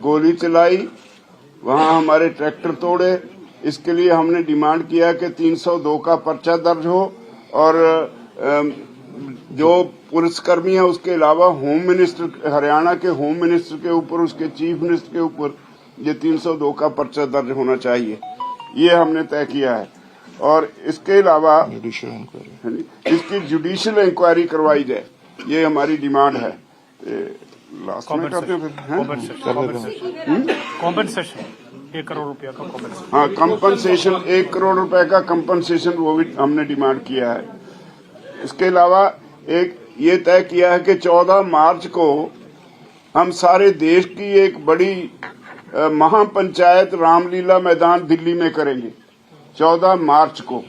गोली चलाई, वहां हमारे ट्रैक्टर तोड़े। इसके लिए हमने डिमांड किया कि 302 का पर्चा दर्ज हो और जो पुलिसकर्मी है उसके अलावा होम मिनिस्टर, हरियाणा के होम मिनिस्टर के ऊपर, उसके चीफ मिनिस्टर के ऊपर ये 302 का पर्चा दर्ज होना चाहिए, ये हमने तय किया है। और इसके अलावा इसकी जुडिशियल इंक्वायरी करवाई जाए, ये हमारी डिमांड है। लास्ट में करते हैं कॉम्पेंसेशन 1 करोड़ रुपया का कॉम्पेंसेशन। हाँ, कंपनसेशन 1 करोड़ रुपए का कंपनसेशन, वो भी हमने डिमांड किया है। इसके अलावा एक ये तय किया है कि 14 मार्च को हम सारे देश की एक बड़ी महापंचायत रामलीला मैदान दिल्ली में करेंगे 14 मार्च को।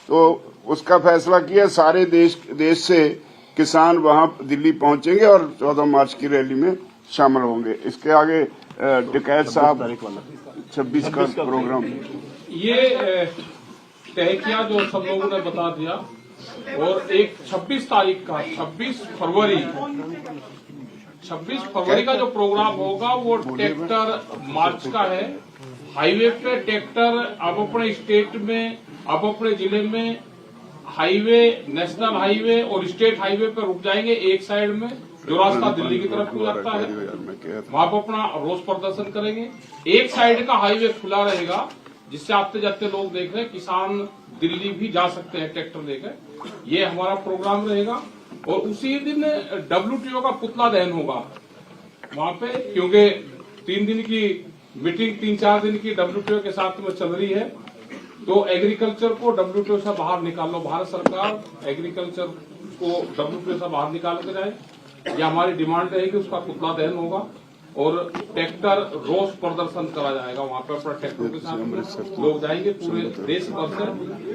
तो उसका फैसला किया, सारे देश से किसान वहां दिल्ली पहुंचेंगे और 14 मार्च की रैली में शामिल होंगे। इसके आगे टिकैत साहब 26 का प्रोग्राम ये तय किया, जो सब लोगों ने बता दिया। और एक 26 तारीख का 26 फरवरी का जो प्रोग्राम होगा वो ट्रैक्टर मार्च का है। हाईवे पे ट्रैक्टर अब अपने स्टेट में, अब अपने जिले में हाईवे, नेशनल हाईवे और स्टेट हाईवे पे रुक जाएंगे एक साइड में, जो रास्ता दिल्ली की तरफ को जाता है, वहां पर अपना रोष प्रदर्शन करेंगे। एक साइड का हाईवे खुला रहेगा, जिससे आते जाते लोग देख रहे हैं, किसान दिल्ली भी जा सकते हैं ट्रैक्टर लेकर। ये हमारा प्रोग्राम रहेगा। और उसी दिन WTO का पुतला दहन होगा वहां पे, क्योंकि 3 दिन की मीटिंग, 3-4 दिन की WTO के साथ में चल रही है। तो एग्रीकल्चर को WTO से बाहर निकालो, भारत सरकार एग्रीकल्चर को WTO से बाहर निकाल के जाए, यह हमारी डिमांड रहेगी। उसका पुतला दहन होगा और ट्रैक्टर रोष प्रदर्शन करा जाएगा। वहां पर अपना ट्रैक्टर के साथ लोग जाएंगे, पूरे देश भर से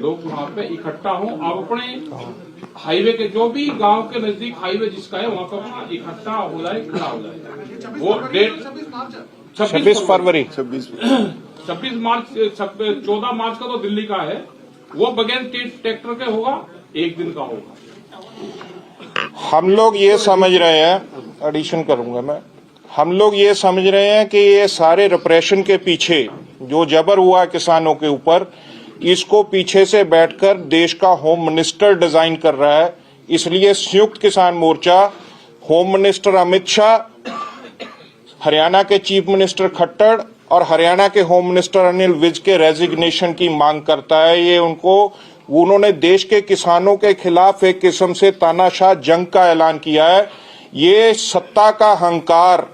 लोग वहां पे इकट्ठा हों। अब अपने हाईवे के जो भी गांव के नजदीक हाईवे जिसका है, वहां पर अपना इकट्ठा हो जाए, खड़ा हो जाए। वो डेट 26 फरवरी 26 मार्च 14 मार्च का तो दिल्ली का है, वो बगैर ट्रैक्टर के होगा, एक दिन का होगा। हम लोग ये समझ रहे हैं, एडिशन करूंगा मैं, हम लोग ये समझ रहे हैं कि ये सारे रिप्रेशन के पीछे जो जबर हुआ किसानों के ऊपर, इसको पीछे से बैठकर देश का होम मिनिस्टर डिजाइन कर रहा है। इसलिए संयुक्त किसान मोर्चा होम मिनिस्टर अमित शाह, हरियाणा के चीफ मिनिस्टर खट्टर और हरियाणा के होम मिनिस्टर अनिल विज के रेजिग्नेशन की मांग करता है। ये उन्होंने देश के किसानों के खिलाफ एक किस्म से तानाशाह जंग का ऐलान किया है। ये सत्ता का अहंकार,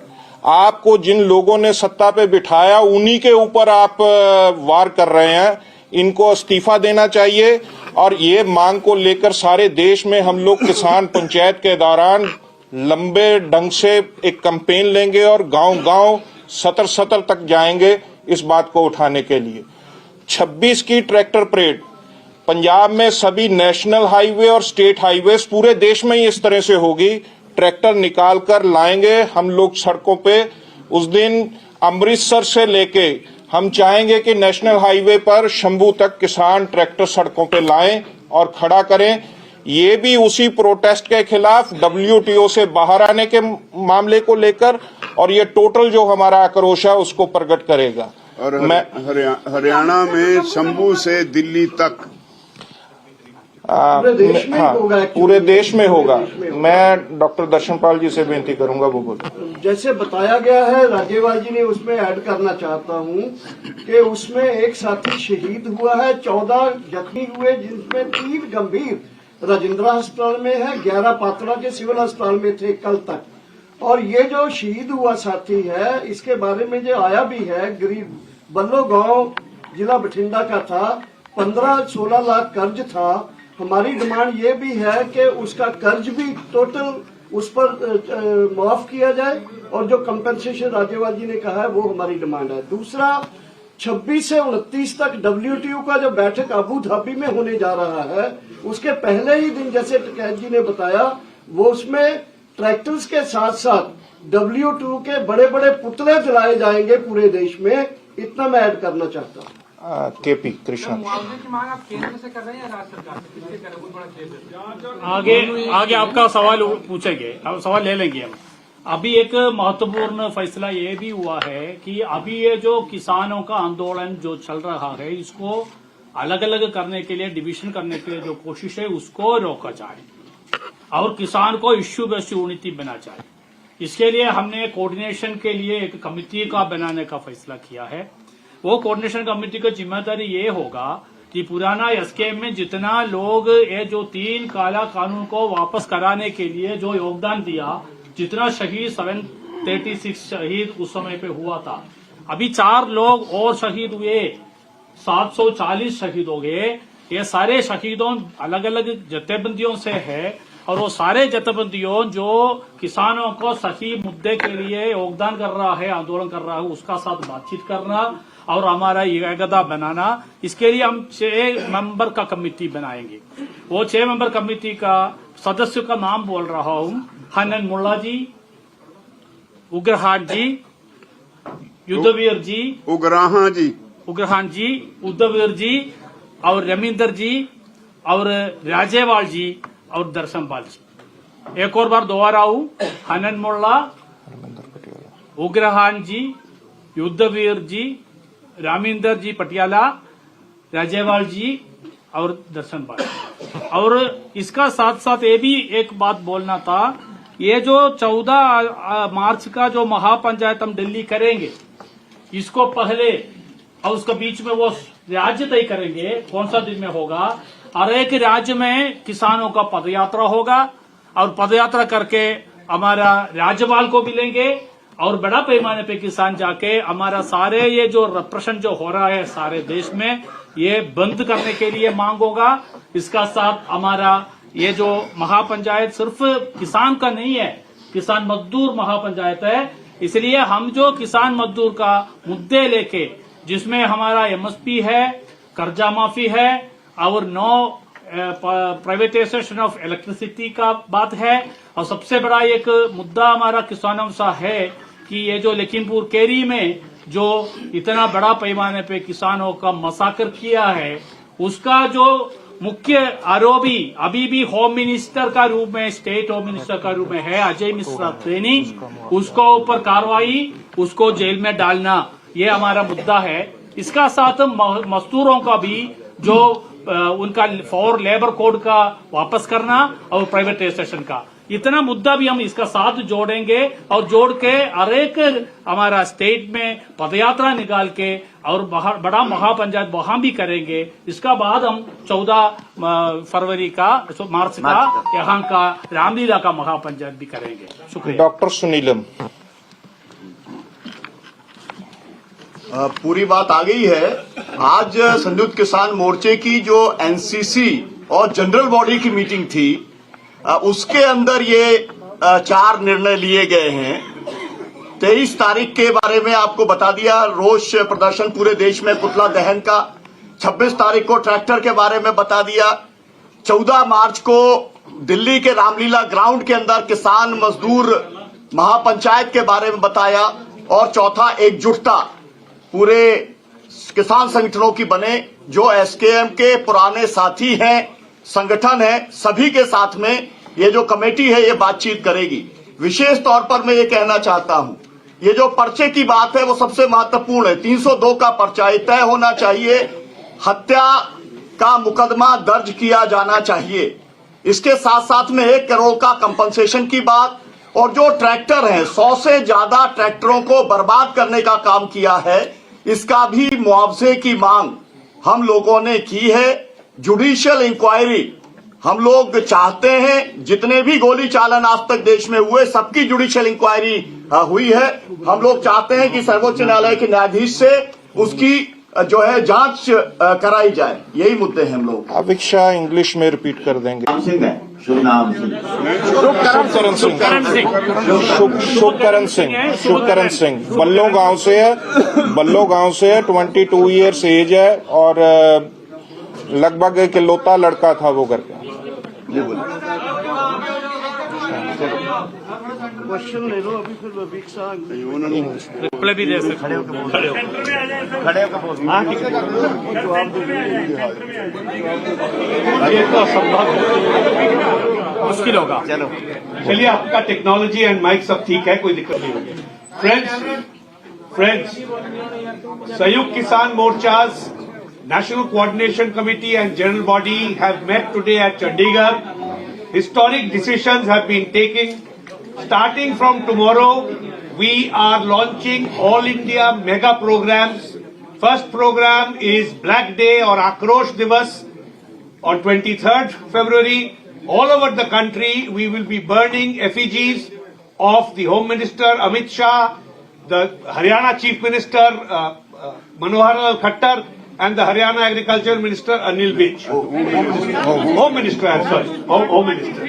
आपको जिन लोगों ने सत्ता पे बिठाया उन्हीं के ऊपर आप वार कर रहे हैं। इनको इस्तीफा देना चाहिए। और ये मांग को लेकर सारे देश में हम लोग किसान पंचायत के दौरान लंबे ढंग से एक कैंपेन लेंगे और गांव-गांव सतर तक जाएंगे इस बात को उठाने के लिए। 26 की ट्रैक्टर परेड पंजाब में सभी नेशनल हाईवे और स्टेट हाईवे पूरे देश में ही इस तरह से होगी। ट्रैक्टर निकाल कर लाएंगे हम लोग सड़कों पे। उस दिन अमृतसर से लेके हम चाहेंगे कि नेशनल हाईवे पर शंभू तक किसान ट्रैक्टर सड़कों पे लाएं और खड़ा करें। ये भी उसी प्रोटेस्ट के खिलाफ, WTO से बाहर आने के मामले को लेकर, और ये टोटल जो हमारा आक्रोश है उसको प्रकट करेगा। और हरियाणा में शंभू से दिल्ली तक पूरे देश में होगा। मैं डॉक्टर दर्शनपाल जी से बेनती करूंगा वो बोले। जैसे बताया गया है, राज्यपाल जी ने उसमें ऐड करना चाहता हूं कि उसमें एक साथी शहीद हुआ है, 14 जख्मी हुए, जिनमें 3 गंभीर राजेंद्रा अस्पताल में है, 11 पात्रा के सिविल अस्पताल में थे कल तक। और ये जो शहीद हुआ साथी है, इसके बारे में जो आया भी है, गरीब बल्लो गांव जिला बठिंडा का था, 15-16 लाख कर्ज था। हमारी डिमांड ये भी है कि उसका कर्ज भी टोटल उस पर माफ किया जाए, और जो कंपेंसेशन राज्यपाल जी ने कहा है वो हमारी डिमांड है। दूसरा, 26 से 29 तक WTO का जो बैठक अबू धाबी में होने जा रहा है, उसके पहले ही दिन जैसे टिकैत जी ने बताया, वो उसमें ट्रैक्टर्स के साथ साथ WTO के बड़े बड़े पुतले जलाए जाएंगे पूरे देश में। इतना मैं ऐड करना चाहता हूँ। KP कृष्णा, मुआवजे की मांग आप केंद्र से कर रहे हैं या राज्य सरकार से? किससे कर रहे हैं? कोई बड़ा केस है? आगे आपका सवाल पूछेंगे, अब सवाल ले लेंगे हम। अभी एक महत्वपूर्ण फैसला ये भी हुआ है कि अभी ये जो किसानों का आंदोलन जो चल रहा है इसको अलग अलग करने के लिए, डिवीजन करने के लिए जो कोशिश है उसको रोका जाए और किसान को इश्यू बेस्ड यूनिटी बना जाए। इसके लिए हमने कोऑर्डिनेशन के लिए एक कमेटी का बनाने का फैसला किया है। वो कोऑर्डिनेशन कमेटी की जिम्मेदारी ये होगा कि पुराना एसकेएम में जितना लोग ये जो 3 काला कानून को वापस कराने के लिए जो योगदान दिया, जितना शहीद 736 शहीद उस समय पे हुआ था, अभी 4 लोग और शहीद हुए, 740 शहीद हो गए। ये सारे शहीदों अलग अलग जथेबंदियों से है और वो सारे जथेबंदियों जो किसानों को सही मुद्दे के लिए योगदान कर रहा है, आंदोलन कर रहा है, उसका साथ बातचीत करना और हमारा एकता बनाना। इसके लिए हम 6 मेंबर का कमेटी बनाएंगे। वो 6 मेंबर कमेटी का सदस्य का नाम बोल रहा हूं। हनन मुल्ला जी, उग्रहान जी, युद्धवीर जी, उग्रहान जी, उद्धवीर जी और रमिंदर जी और राजेवाल जी और दर्शन पाल जी। एक और बार दोहराऊं, हनन मुल्ला, उग्रहान जी, युद्धवीर जी, रामिंदर जी पटियाला, राजेवाल जी और दर्शन पाल। और इसका साथ साथ ये भी एक बात बोलना था, ये जो 14 मार्च का जो महापंचायत हम दिल्ली करेंगे, इसको पहले और उसके बीच में वो राज्य तय करेंगे कौन सा दिन में होगा, और एक राज्य में किसानों का पदयात्रा होगा और पदयात्रा करके हमारा राज्यपाल को मिलेंगे और बड़ा पैमाने पे किसान जाके हमारा सारे ये जो रिप्रेशन जो हो रहा है सारे देश में, ये बंद करने के लिए मांग होगा। इसका साथ हमारा ये जो महापंचायत सिर्फ किसान का नहीं है, किसान मजदूर महापंचायत है। इसलिए हम जो किसान मजदूर का मुद्दे लेके, जिसमें हमारा एमएसपी है, कर्जा माफी है और नो प्राइवेटाइजेशन ऑफ इलेक्ट्रिसिटी का बात है, और सबसे बड़ा एक मुद्दा हमारा किसानों सा है कि ये जो लखीमपुर केरी में जो इतना बड़ा पैमाने पे किसानों का मसाकर किया है, उसका जो मुख्य आरोपी अभी भी होम मिनिस्टर का रूप में, स्टेट होम मिनिस्टर का रूप में है, अजय मिश्रा सैनी, उसको ऊपर कार्रवाई, उसको जेल में डालना, ये हमारा मुद्दा है। इसका साथ मजदूरों का भी जो उनका फॉर लेबर कोड का वापस करना और प्राइवेटाइजेशन का, इतना मुद्दा भी हम इसका साथ जोड़ेंगे और जोड़ के हर एक हमारा स्टेट में पदयात्रा निकाल के और बड़ा महापंचायत वहां भी करेंगे। इसका बाद हम 14 फरवरी का, मार्च का यहाँ का रामलीला का महापंचायत भी करेंगे। शुक्रिया। डॉक्टर सुनीलम। पूरी बात आ गई है। आज संयुक्त किसान मोर्चे की जो एनसीसी और जनरल बॉडी की मीटिंग थी, उसके अंदर ये 4 निर्णय लिए गए हैं। 23 तारीख के बारे में आपको बता दिया, रोष प्रदर्शन पूरे देश में, पुतला दहन का। 26 तारीख को ट्रैक्टर के बारे में बता दिया। 14 मार्च को दिल्ली के रामलीला ग्राउंड के अंदर किसान मजदूर महापंचायत के बारे में बताया। और चौथा, एकजुटता पूरे किसान संगठनों की बने, जो एसकेएम के पुराने साथी हैं, संगठन है, सभी के साथ में ये जो कमेटी है ये बातचीत करेगी। विशेष तौर पर मैं ये कहना चाहता हूं, ये जो पर्चे की बात है वो सबसे महत्वपूर्ण है। 302 का पर्चा तय होना चाहिए, हत्या का मुकदमा दर्ज किया जाना चाहिए। इसके साथ साथ में 1 करोड़ का कंपनसेशन की बात, और जो ट्रैक्टर हैं 100 से ज्यादा ट्रैक्टरों को बर्बाद करने का काम किया है, इसका भी मुआवजे की मांग हम लोगों ने की है। जुडिशियल इंक्वायरी हम लोग चाहते हैं, जितने भी गोली चालन आज तक देश में हुए सबकी जुडिशियल इंक्वायरी हुई है। हम लोग चाहते हैं कि सर्वोच्च न्यायालय के न्यायाधीश से उसकी जो है जांच कराई जाए। यही मुद्दे हैं हम लोग। अभिक्षा इंग्लिश में रिपीट कर देंगे। शुभ नाम शुभकरण सिंह बल्लो गांव से है। 22 ईयर्स एज है और लगभग एक इकलौता लड़का था वो घर का। क्वेश्चन ले लो अभी, फिर रफीक साहब रिप्लाई भी दे सकते मुश्किल होगा। चलिए, आपका टेक्नोलॉजी एंड माइक सब ठीक है, कोई दिक्कत नहीं होगी। फ्रेंड्स, संयुक्त किसान मोर्चा's National Coordination Committee and General Body have met today at Chandigarh. Historic decisions have been taken. Starting from tomorrow, we are launching all India mega programs. First program is Black Day or Akrosh Divas on 23rd February. All over the country, we will be burning effigies of the Home Minister Amit Shah, the Haryana Chief Minister Manohar Lal Khattar, and the Haryana Agriculture Minister Anil Vij. Home Minister, I'm sorry. Home Minister.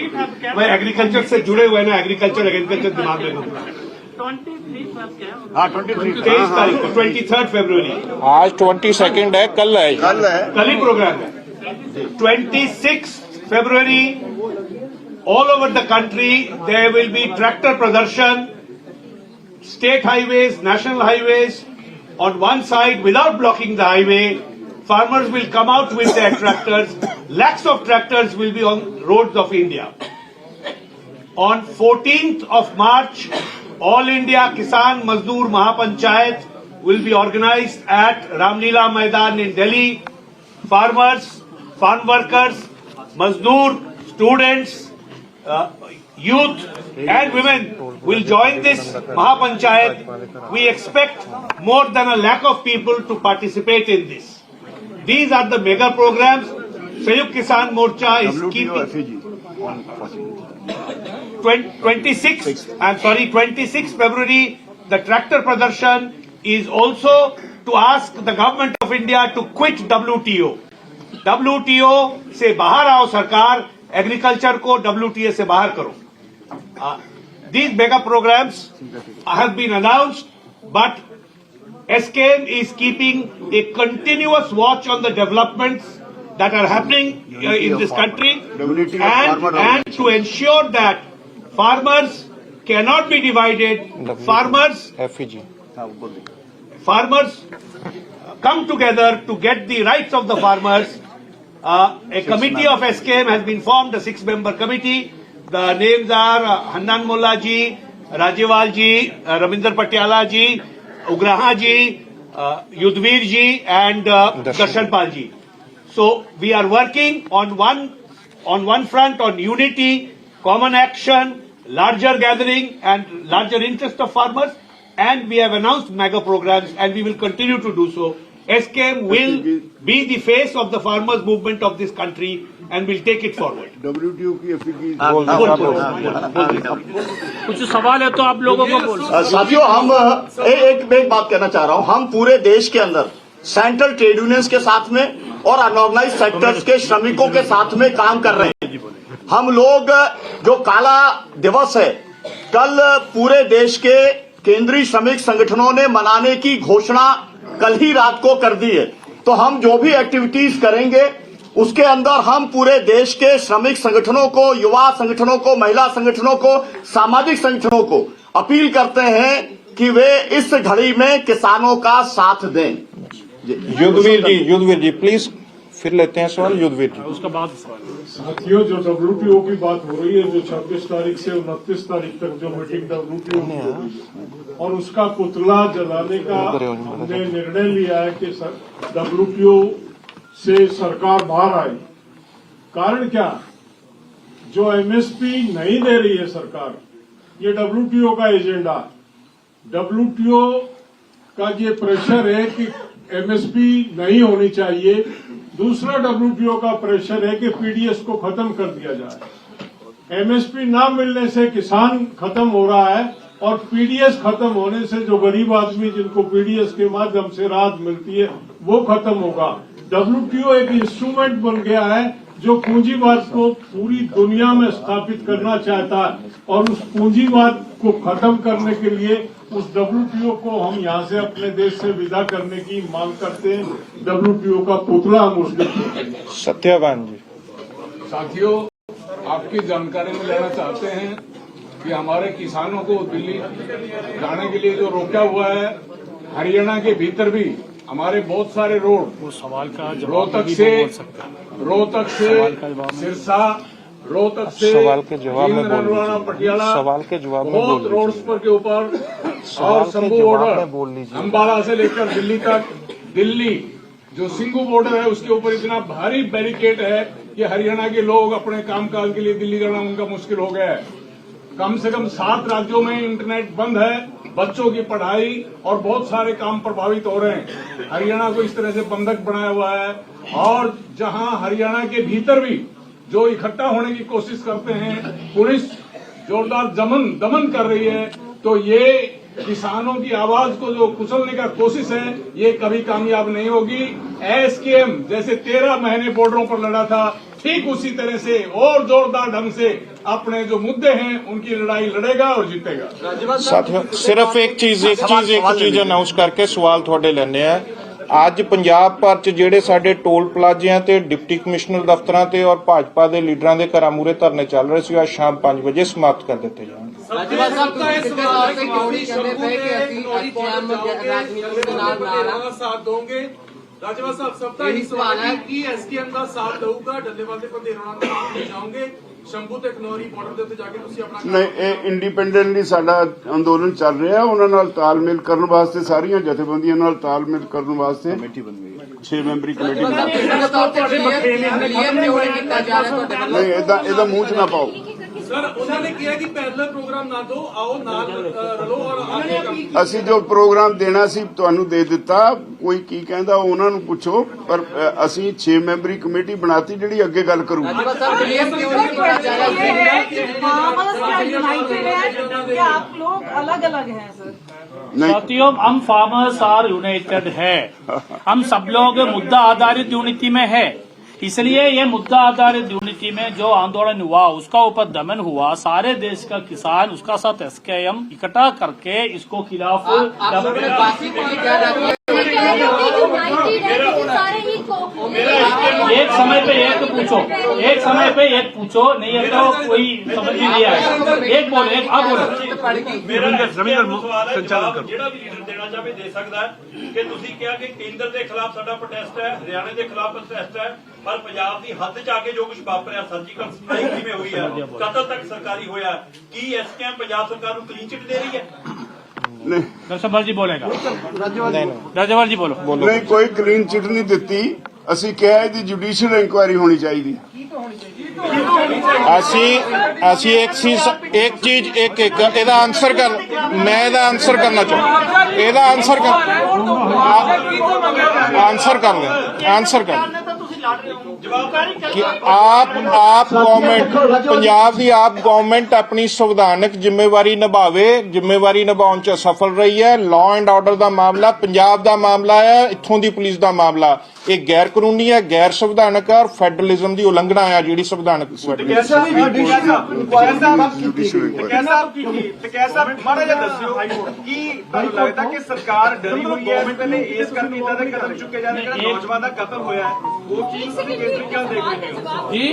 मैं agriculture से जुड़े हुए ना, agriculture दिमाग में घूम रहा है। 23 तारीख को 23rd February। आज 22nd है, कल है, कल ही प्रोग्राम है। 26th February, all over the country there will be tractor pradarshan, state highways, national highways. On one side, without blocking the highway, farmers will come out with their tractors. Lakhs of tractors will be on roads of India. On 14th of March, All India Kisan Mazdoor Mahapanchayat will be organized at Ramlila Maidan in Delhi. Farmers, farm workers, Mazdoor, students, youth and women will join this Mahapanchayat. We expect more than 1 lakh of people to participate in this. These are the mega programs. Sayukt Kisan Morcha is keeping 26 February, the tractor pradarshan is also to ask the government of India to quit WTO. WTO से बाहर आओ सरकार, agriculture को WTO से बाहर करो। These mega programs have been announced, but SKM is keeping a continuous watch on the developments that are happening in this country, and to ensure that farmers cannot be divided. Farmers come together to get the rights of the farmers. A committee of SKM has been formed, a 6-member committee. The names are Handan Mullah ji, Rajewal ji, Raminder Patiala ji, Ugraha ji, Yudhvir ji, and Darshan Pal ji. So we are working on one front on unity, common action, larger gathering, and larger interest of farmers. And we have announced mega programs, and we will continue to do so. SKM will be the face of the farmers' movement of this country and will take it forward. WTO की कुछ सवाल है तो आप लोगों को बोल। साथियों, हम एक बात कहना चाह रहा हूं। हम पूरे देश के अंदर सेंट्रल ट्रेड यूनियंस के साथ में और अनऑर्गेनाइज सेक्टर्स के श्रमिकों के साथ में काम कर रहे हैं। हम लोग जो काला दिवस है, कल पूरे देश के केंद्रीय श्रमिक संगठनों ने मनाने की घोषणा कल ही रात को कर दी है। तो हम जो भी एक्टिविटीज करेंगे उसके अंदर हम पूरे देश के श्रमिक संगठनों को, युवा संगठनों को, महिला संगठनों को, सामाजिक संगठनों को अपील करते हैं कि वे इस घड़ी में किसानों का साथ दें। युद्धवीर जी प्लीज, फिर लेते हैं सवाल। युद्धवीर जी, उसका बाद सवाल। साथियों, जो WTO की बात हो रही है, जो 26 तारीख से 29 तारीख तक जो मीटिंग WTO की होगी और उसका पुतला जलाने का हमने निर्णय लिया है कि WTO से सरकार बाहर आए। कारण क्या? जो MSP नहीं दे रही है सरकार, ये WTO का एजेंडा है। WTO का ये प्रेशर है कि MSP नहीं होनी चाहिए। दूसरा WTO का प्रेशर है कि PDS को खत्म कर दिया जाए। MSP ना मिलने से किसान खत्म हो रहा है और PDS खत्म होने से जो गरीब आदमी जिनको PDS के माध्यम से राहत मिलती है वो खत्म होगा। WTO एक इंस्ट्रूमेंट बन गया है जो पूंजीवाद को पूरी दुनिया में स्थापित करना चाहता है और उस पूंजीवाद को खत्म करने के लिए उस WTO को हम यहाँ से अपने देश से विदा करने की मांग करते हैं। WTO का पुतला हम उस दिन सत्यवान जी। साथियों, आपकी जानकारी में लेना चाहते हैं कि हमारे किसानों को दिल्ली जाने के लिए जो रोका हुआ है, हरियाणा के भीतर भी हमारे बहुत सारे रोड, वो सवाल का रोहतक से सिरसा, रोहतक से सवाल के जवाब में बोल जिंदराना, पटियाला, सवाल के जवाब में बहुत बोल रोड्स पर के ऊपर और शंभू बॉर्डर अम्बाला से लेकर दिल्ली तक, दिल्ली जो सिंघू बॉर्डर है उसके ऊपर इतना भारी बैरिकेड है कि हरियाणा के लोग अपने कामकाज के लिए दिल्ली जाना उनका मुश्किल हो गया है। कम से कम 7 राज्यों में इंटरनेट बंद है, बच्चों की पढ़ाई और बहुत सारे काम प्रभावित हो रहे हैं। हरियाणा को इस तरह से बंधक बनाया हुआ है और जहां हरियाणा के भीतर भी जो इकट्ठा होने की कोशिश करते हैं, पुलिस जोरदार दमन कर रही है। तो ये किसानों की आवाज को जो कुचलने का कोशिश है, ये कभी कामयाब नहीं होगी। एसकेएम जैसे 13 महीने बॉर्डरों पर लड़ा था, ठीक उसी तरह से और जोरदार ढंग से अपने जो मुद्दे हैं उनकी लड़ाई लड़ेगा और जीतेगा। साथियों सिर्फ एक चीज अनाउंस करके सवाल थोड़े लेने हैं। ਅੱਜ ਪੰਜਾਬ ਭਰ ਚ ਜਿਹੜੇ ਸਾਡੇ ਟੋਲ ਪਲਾਜ਼ਿਆਂ ਤੇ ਡਿਪਟੀ ਕਮਿਸ਼ਨਰ ਦਫ਼ਤਰਾਂ ਤੇ ਔਰ ਭਾਜਪਾ ਦੇ ਲੀਡਰਾਂ ਦੇ ਘਰਾਂ ਮੂਹਰੇ ਧਰਨੇ ਚੱਲ ਰਹੇ ਸੀ, ਅੱਜ ਸ਼ਾਮ 5 ਵਜੇ ਸਮਾਪਤ ਕਰ ਦਿੱਤੇ ਜਾਣਗੇ। ਰਾਜਵਾ ਸਾਹਿਬ ਸਭ ਦਾ ਇਹੀ ਸਵਾਲ ਹੈ ਕਿ ਐਸਕੇਐਮ ਦਾ ਸਾਥ ਦਊਗਾ, ਡੱਲੇਵਾਲ ਦੇ ਪੰਧੇਰਾਂ ਨਾਲ ਸਾਥ ਜਾਓਗੇ, ਸ਼ੰਭੂ ਤੇ ਖਨੌਰੀ ਬਾਰਡਰ ਦੇ ਉੱਤੇ ਜਾ ਕੇ ਤੁਸੀਂ ਆਪਣਾ ਨਹੀਂ, ਇਹ ਇੰਡੀਪੈਂਡੈਂਟਲੀ ਸਾਡਾ ਅੰਦੋਲਨ ਚੱਲ ਰਿਹਾ, ਉਹਨਾਂ ਨਾਲ ਤਾਲਮੇਲ ਕਰਨ ਵਾਸਤੇ, ਸਾਰੀਆਂ ਜਥੇਬੰਦੀਆਂ ਨਾਲ ਤਾਲਮੇਲ ਕਰਨ ਵਾਸਤੇ ਕਮੇਟੀ ਬਣ ਗਈ ਹੈ, 6 ਮੈਂਬਰੀ ਕਮੇਟੀ ਬਣ ਗਈ ਹੈ। ਨਹੀਂ, ਇਹਦਾ ਮੂੰਹ ਚ ਨਾ ਪਾਓ। ਸਰ ਉਹਨਾਂ ਨੇ ਕਿਹਾ ਕਿ ਪੈਰਲਲ ਪ੍ਰੋਗਰਾਮ ਨਾ ਦਿਓ, ਆਓ ਨਾਲ ਰਲੋ ਔਰ ਅਸੀਂ ਜੋ ਪ੍ਰੋਗਰਾਮ ਦੇਣਾ ਸੀ ਤੁਹਾਨੂੰ ਦੇ ਦਿੱਤਾ। ਕੋਈ ਕੀ ਕਹਿੰਦਾ ਉਹਨਾਂ ਨੂੰ ਪੁੱਛੋ, ਪਰ ਅਸੀਂ 6 ਮੈਂਬਰੀ ਕਮੇਟੀ ਬਣਾਤੀ ਜਿਹੜੀ ਅੱਗੇ ਗੱਲ ਕਰੂਗੀ। आप लोग अलग अलग हैं सर। साथियों, हम फार्मर्स आर यूनाइटेड है, हम सब लोग मुद्दा आधारित यूनिटी में है। इसलिए ये मुद्दा आधारित यूनिटी में जो आंदोलन हुआ, उसका ऊपर दमन हुआ, सारे देश का किसान उसका साथ एसकेएम इकट्ठा करके इसको खिलाफ एक समय पे एक पूछो, नहीं है तो कोई समझ ही नहीं आएगा। एक बोलो, एक आप बोलो। ਜਿਹੜਾ ਵੀ ਲੀਡਰ ਦੇਣਾ ਚਾਹੇ ਦੇ ਸਕਦਾ ਹੈ ਕਿ ਤੁਸੀਂ ਕਿਹਾ ਕਿ ਕੇਂਦਰ ਦੇ ਖਿਲਾਫ ਸਾਡਾ ਪ੍ਰੋਟੈਸਟ ਹੈ, ਹਰਿਆਣੇ ਦੇ ਖਿਲਾਫ ਪ੍ਰੋਟੈਸਟ ਹੈ, ਪਰ ਪੰਜਾਬ ਦੀ ਹੱਦ ਚ ਆ ਕੇ ਜੋ ਕੁਝ ਵਾਪਰਿਆ, ਸਰਜੀਕਲ ਸਟ੍ਰਾਈਕ ਕਿਵੇਂ ਹੋਈ ਹੈ, ਕਤਲ ਤੱਕ ਸਰਕਾਰੀ ਹੋਇਆ, ਕੀ ਐਸਕੇਐਮ ਪੰਜਾਬ ਸਰਕਾਰ ਨੂੰ ਕਲੀਨ ਚਿੱਟ ਦੇ ਰਹੀ ਹੈ? दर्शनपाल जी बोलेगा। राज्यपाल जी बोलो। ਨਹੀਂ, ਕੋਈ ਕਲੀਨ ਚਿਟ ਨਹੀਂ ਦਿੱਤੀ। ਅਸੀਂ ਕਿਹਾ ਇਹਦੀ ਜੁਡੀਸ਼ੀਅਲ ਇਨਕੁਆਇਰੀ ਹੋਣੀ ਚਾਹੀਦੀ। ਅਸੀਂ ਇੱਕ ਚੀਜ਼ ਇਹਦਾ ਆਨਸਰ ਕਰ, ਮੈਂ ਇਹਦਾ ਆਨਸਰ ਕਰਨਾ ਚਾਹੁੰਦਾ, ਇਹਦਾ ਆਨਸਰ ਕਰ कि आप गवर्नमेंट, पंजाब की आप गवर्नमेंट अपनी संविधानिक जिम्मेवारी निभावे, जिम्मेवारी निभाउण च सफल रही है। लॉ एंड ऑर्डर का मामला पंजाब का मामला है, इत्थों की पुलिस का मामला ये गैर कानूनी है, गैर संविधानक है और फेडरलिज्म की उलंघना है जी संविधानक। लगता कि सरकार डरी हुई है पहले इस करके इतना का कदम चुके जाने का नौजवान का कत्ल होया है वो चीज क्या देख रहे हो जी,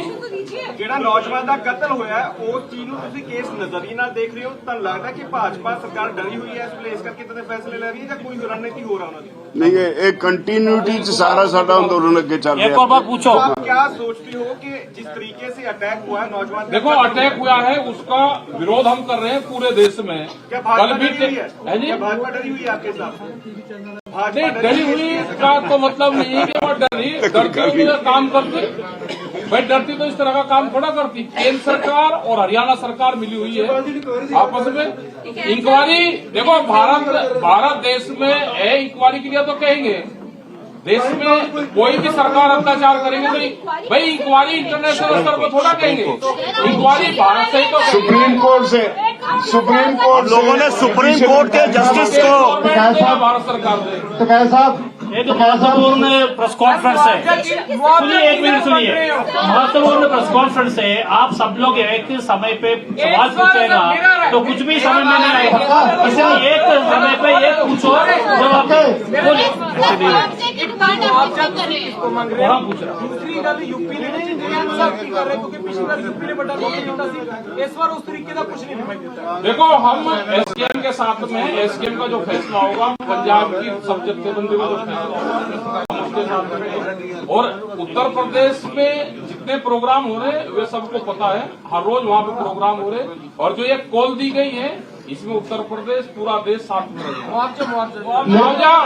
ਜਿਹੜਾ ਨੌਜਵਾਨ ਦਾ ਕਤਲ ਹੋਇਆ ਉਸ ਚੀਜ਼ ਨੂੰ ਤੁਸੀਂ ਕੇਸ ਨਜ਼ਰੀ ਨਾਲ ਦੇਖ ਰਹੇ ਹੋ? ਤੁਹਾਨੂੰ ਲੱਗਦਾ ਕਿ ਭਾਜਪਾ ਸਰਕਾਰ ਡਰੀ ਹੋਈ ਹੈ ਇਸ ਵੇਲੇ, ਇਸ ਕਰਕੇ ਇਤਨੇ ਫੈਸਲੇ ਲੈ ਰਹੀ ਹੈ ਜਾਂ ਕੋਈ ਰਣਨੀਤੀ ਹੋ ਰਹਾ ਉਹਨਾਂ ਦੀ? नहीं, ये कंटिन्यूटी च सारा साडा आंदोलन अगे चल रहा है। एक और बात पूछो, आप क्या सोचते हो कि जिस तरीके से अटैक हुआ है नौजवान, देखो अटैक हुआ है उसका विरोध हम कर रहे हैं पूरे देश में। क्या भाजपा डरी हुई है? क्या भाजपा डरी हुई है आपके साथ? नहीं, डरी हुई का तो मतलब नहीं है कि वो डरी, डरती हुई तो काम करती भाई, डरती तो इस तरह का काम थोड़ा करती। केंद्र सरकार और हरियाणा सरकार मिली हुई है आपस में। इंक्वायरी देखो, भारत देश में है, इंक्वायरी के लिए तो कहेंगे देश में कोई भी सरकार अत्याचार करेंगे तो भाई इंक्वायरी इंटरनेशनल स्तर पर थोड़ा कहेंगे, इंक्वायरी भारत से ही तो। सुप्रीम कोर्ट लोगों ने सुप्रीम कोर्ट के जस्टिस को भारत सरकार ने एक महत्वपूर्ण प्रेस कॉन्फ्रेंस है, सुनिए, एक मिनट सुनिए। महत्वपूर्ण प्रेस कॉन्फ्रेंस है, आप सब लोग एक समय पे सवाल पूछेगा तो कुछ भी समझ में नहीं आएगा, इसलिए एक समय पे एक पूछो जब आप आपको मांग रहे वहाँ हैं। पूछ रहा हूँ। दूसरी गल यूपी ने साहब की कर रहे क्योंकि पिछली बार यूपी ने बड़ा रोक दिया सी, इस बार उस तरीके का कुछ नहीं दिखाई देता। देखो हम एसकेएम के साथ में एसकेएम का जो फैसला होगा, पंजाब की सब जत्थेबंदी का जो फैसला होगा हम उसके साथ में, और उत्तर प्रदेश में जितने प्रोग्राम हो रहे वे सबको पता है, हर रोज वहाँ पे प्रोग्राम हो रहे, और जो ये कॉल दी गई है इसमें उत्तर प्रदेश पूरा देश साथ में रहेगा।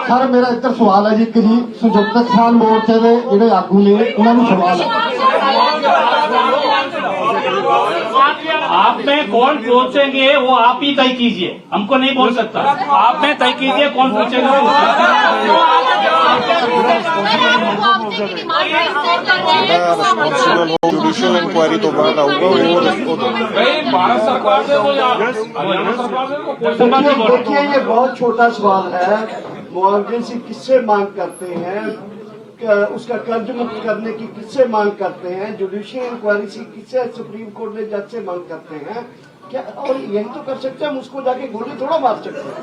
ਸਰ ਮੇਰਾ ਇੱਧਰ ਸਵਾਲ ਹੈ ਜੀ ਕਿ ਜੀ ਸੰਯੁਕਤ ਕਿਸਾਨ ਮੋਰਚੇ ਦੇ ਜਿਹੜੇ ਆਗੂ ਨੇ ਉਹਨਾਂ ਨੂੰ ਸਵਾਲ ਹੈ आप में कौन पूछेंगे वो आप ही तय कीजिए, हमको नहीं बोल सकता। आप में तय कीजिए कौन पूछेगा। जुडिशियल इंक्वायरी तो बाद आऊगा भाई भारत सरकार से वो हरियाणा सरकार से वो देखिए ये बहुत छोटा सवाल है। मुआवजे से किससे मांग करते हैं, उसका कर्ज मुक्त करने की किससे मांग करते हैं, जुडिशियल इंक्वायरी से किससे सुप्रीम कोर्ट ने जज से मांग करते हैं क्या, और यही तो कर सकते हैं। हम उसको जाके गोली थोड़ा मार सकते हैं।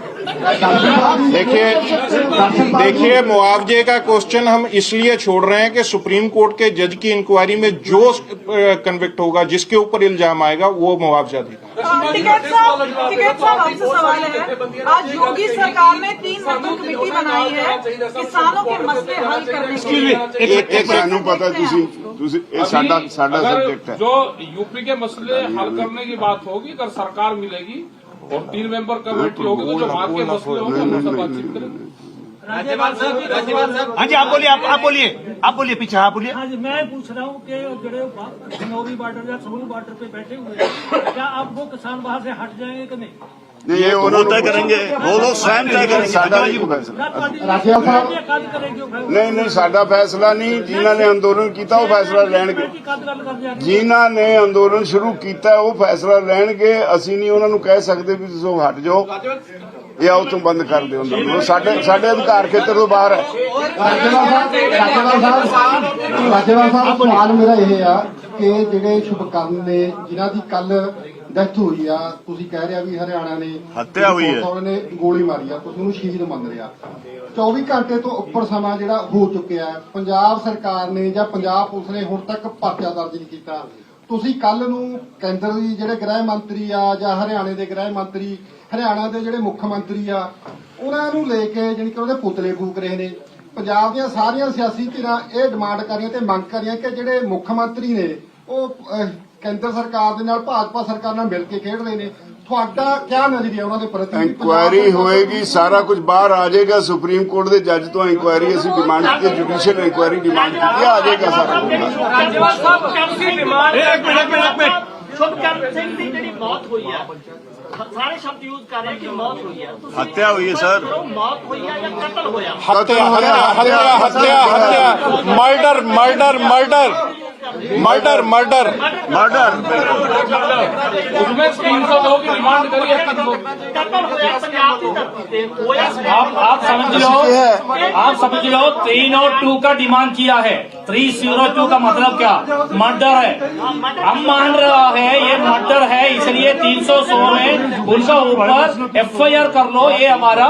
देखिए मुआवजे का क्वेश्चन हम इसलिए छोड़ रहे हैं कि सुप्रीम कोर्ट के जज की इंक्वायरी में जो कन्विक्ट होगा, जिसके ऊपर इल्जाम आएगा, वो मुआवजा देगा। टिकैत साहब आपसे सवाल है, आज योगी सरकार ने 3 मेंबर कमेटी बनाई है किसानों के मसले हल करने के लिए। एक सानू पता ਤੁਸੀਂ ਇਹ ਸਾਡਾ सब्जेक्ट है। जो यूपी के मसले हल करने की बात होगी, अगर सरकार मिलेगी और 3 मेंबर कमेटी होगी तो जो वहाँ के मसले होंगे हम उससे बातचीत करेंगे। राज्यपाल साहब हाँ जी आप बोलिए पीछे आप बोलिए। हाँ जी, मैं पूछ रहा हूँ कि जो खनौरी बॉर्डर या समूह बॉर्डर पे बैठे हुए हैं, क्या अब वो किसान वहाँ से हट जाएंगे कि नहीं? नहीं ये वो तय करेंगे, वो लोग स्वयं तय करेंगे। साडा नहीं फैसला, नहीं नहीं साडा फैसला नहीं, जिन्हों ने अंदोलन किया वो फैसला लैणगे, जिन्हों ने अंदोलन शुरू किया वो फैसला लैणगे। असीं नहीं उन्होंने कह सकते भी तुसीं हट जाओ या उतों बंद कर दो अंदोलन, साडे अधिकार खेतर तो बाहर है। ਰਾਜੇਵਾਲ ਸਾਹਿਬ ਸਵਾਲ ਮੇਰਾ ਇਹ ਆ ਕਿ ਜਿਹੜੇ ਸ਼ੁਭਕਰਨ ਨੇ ਜਿਨ੍ਹਾਂ ਦੀ ਕੱਲ ਡੈਥ ਹੋਈ ਆ, ਤੁਸੀਂ ਕਹਿ ਰਿਹਾ ਵੀ ਹਰਿਆਣਾ ਨੇ ਹੱਤਿਆ ਹੋਈ ਹੈ, ਉਹਨਾਂ ਨੇ ਗੋਲੀ ਮਾਰੀ ਆ, ਤੁਸੀਂ ਉਹਨੂੰ ਸ਼ਹੀਦ ਮੰਨ ਰਿਹਾ। 24 ਘੰਟੇ ਤੋਂ ਉੱਪਰ ਸਮਾਂ ਜਿਹੜਾ ਹੋ ਚੁੱਕਿਆ ਹੈ, ਪੰਜਾਬ ਸਰਕਾਰ ਨੇ ਜਾਂ ਪੰਜਾਬ ਪੁਲਿਸ ਨੇ ਹੁਣ ਤੱਕ ਪਰਚਾ ਦਰਜ ਨਹੀਂ ਕੀਤਾ। ਤੁਸੀਂ ਕੱਲ ਨੂੰ ਕੇਂਦਰ ਦੀ ਜਿਹੜੇ ਗ੍ਰਹਿ ਮੰਤਰੀ ਆ ਜਾਂ ਹਰਿਆਣੇ ਦੇ ਗ੍ਰਹਿ ਮੰਤਰੀ, ਹਰਿਆਣਾ ਦੇ ਜਿਹੜੇ ਮੁੱਖ ਮੰਤਰੀ ਆ, ਉਹਨਾਂ ਨੂੰ ਲੈ ਕੇ ਜਾਣੀ ਕਿ ਉਹਦੇ ਪੁਤਲੇ ਫੂਕ ਰਹੇ ਨੇ। ਪੰਜਾਬ ਦੀਆਂ ਸਾਰੀਆਂ ਸਿਆਸੀ ਧਿਰਾਂ ਇਹ ਡਿਮਾਂਡ ਕਰ ਰਹੀਆਂ ਤੇ ਮੰਗ ਕਰ ਰਹੀਆਂ ਕਿ ਜਿਹੜੇ ਮੁੱਖ ਮੰਤਰੀ ਨੇ ਉਹ ਕੇਂਦਰ ਸਰਕਾਰ ਦੇ ਨਾਲ ਭਾਜਪਾ ਸਰਕਾਰ ਨਾਲ ਮਿਲ ਕੇ ਖੇਡ ਰਹੇ ਨੇ। ਤੁਹਾਡਾ ਕਿਆ ਨਜ਼ਰੀਆ ਉਹਨਾਂ ਦੇ ਪ੍ਰਤੀ? इंक्वायरी होएगी, सारा कुछ बाहर आ जाएगा। सुप्रीम कोर्ट के जज तो इंक्वायरी असी डिमांड की, जुडिशियल इंक्वायरी डिमांड की, आ जाएगा सारा कुछ। राज्यपाल साहब कैसी डिमांड शुभकरण सिंह की जी मौत हुई है, सारे शब्द यूज कर रहे हैं कि मौत हुई है, हत्या हुई है सर, मौत हुई है या कत्ल हुआ? हत्या हत्या हत्या हत्या murder murder murder murder murder murder उसमें 302 की डिमांड करी है। कत्ल हुआ पंजाब की धरती पे होया। आप समझ लो 302 का डिमांड किया है। 302 का मतलब क्या? मर्डर है। हम मान रहा है ये मर्डर है, इसलिए 306 में उनका ऊपर FIR कर लो, ये हमारा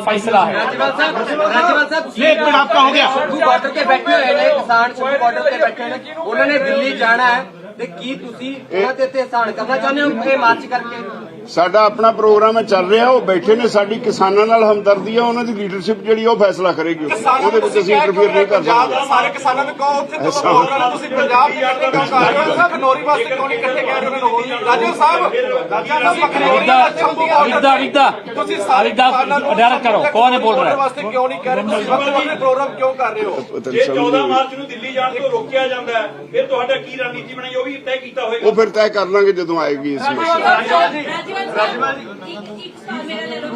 फैसला है। राज्यपाल साहब एक मिनट आपका हो गया। बॉर्डर पे बैठे हुए हैं किसान, बॉर्डर पे बैठे हैं, उन्होंने दिल्ली जाना है ਤੇ ਕੀ ਤੁਸੀਂ ਉਹਨਾਂ ਤੇ ਇਹਸਾਨ ਕਰਨਾ ਚਾਹੁੰਦੇ ਹੋ ਇਹ ਮਾਰਚ ਕਰਕੇ? ਸਾਡਾ ਆਪਣਾ ਪ੍ਰੋਗਰਾਮ ਹੈ ਚੱਲ ਰਿਹਾ, ਉਹ ਬੈਠੇ ਨੇ, ਸਾਡੀ ਕਿਸਾਨਾਂ ਨਾਲ ਹਮਦਰਦੀ ਹੈ, ਉਹਨਾਂ ਦੀ ਲੀਡਰਸ਼ਿਪ ਜਿਹੜੀ ਉਹ ਫੈਸਲਾ ਕਰੇਗੀ, ਉਹਦੇ ਵਿੱਚ ਅਸੀਂ ਇੰਟਰਫੇਅਰ ਨਹੀਂ ਕਰ ਸਕਦੇ। ਸਾਰੇ ਕਿਸਾਨਾਂ ਨੂੰ ਕਹੋ ਉੱਥੇ ਤੁਸੀਂ ਪੰਜਾਬ ਦੇ ਕਿਉਂ ਕਰ ਰਹੇ ਹੋ? ਖਨੌਰੀ ਵਾਸਤੇ ਕਿਉਂ ਨਹੀਂ ਇਕੱਠੇ ਕਹਿ ਰਹੇ ਹੋ? ਰਾਜੂ ਸਾਹਿਬ डायरेक्ट करो, कौन है बोल रहा है? ਵਾਸਤੇ ਕਿਉਂ ਨਹੀਂ ਕਹਿ ਰਹੇ? ਤੁਸੀਂ ਵੱਖ-ਵੱਖ ਪ੍ਰੋਗਰਾਮ ਕਿਉਂ ਕਰ ਰਹੇ ਹੋ? ਜੇ 14 ਮਾਰਚ ਨੂੰ ਦਿੱਲੀ ਜਾਣ ਤੋਂ ਰੋਕਿਆ ਜਾਂਦਾ ਹੈ, ਫਿਰ ਤੁਹਾਡਾ ਕੀ ਰਣਨੀਤੀ ਬਣਾਈ ਉਹ ਵੀ ਤੈਅ ਕੀਤਾ ਹੋਏਗਾ। ਉਹ ਫਿਰ ਤੈਅ ਕਰ ਲਾਂਗੇ ਜਦੋਂ ਆਏਗੀ ਇਸ ਵਿੱਚ। ਇੱਕ ਸਾਲ ਮੇਰਾ ਲੈ ਲਓ,